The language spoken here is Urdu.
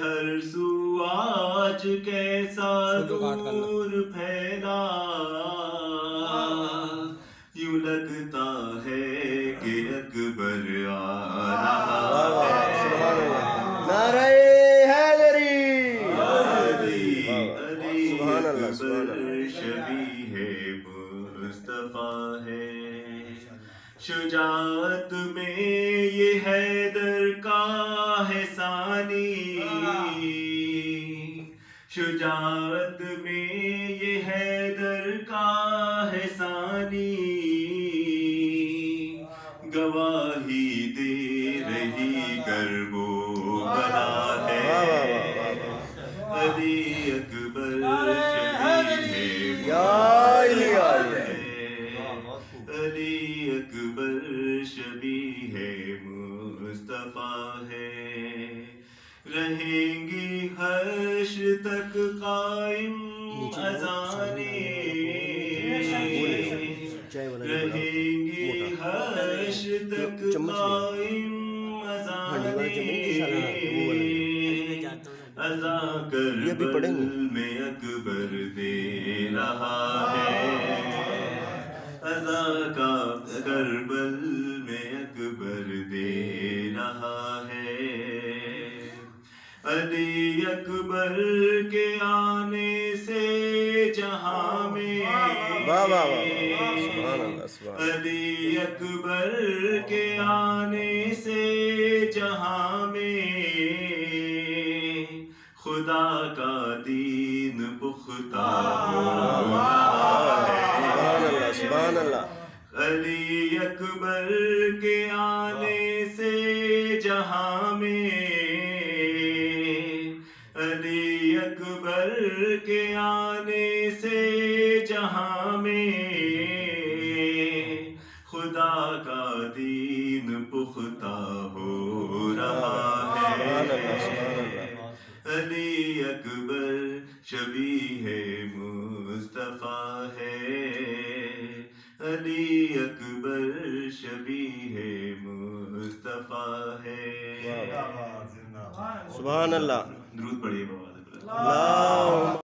ہر سو آج کیسا نور پھیلا، یوں لگتا ہے کہ اکبر آ رہا ہے۔ نعرہ حیدری، علی اکبر شبیہ مصطفیٰ ہے، شجاعت میں یہ حیدر کا ہے ثانی، شجاعت میں یہ حیدر کا ہے ثانی، گواہی دے رہی کربو بلا ہے، علی اکبر شبیہ علی اکبر شبیہ مصطفیٰ ہے، رہیں گی حشر تک قائم اذانیں، رہیں گی حشر تک قائم اذانیں، اذاں کربل میں اکبر دے رہا ہے، اذاں کا کربل میں اکبر دے رہا ہے، علی اکبر کے آنے سے جہاں میں، علی اکبر کے آنے سے جہاں میں، خدا کا دین پختہ ہو رہا ہے، علی اکبر کے آنے سے جہاں میں، علی اکبر کے آنے سے جہاں میں، خدا کا دین پختہ ہو رہا ہے، علی اکبر شبیہ مصطفیٰ ہے، علی اکبر شبیہ مصطفیٰ ہے۔ سبحان اللہ، درود پڑھیے بابا۔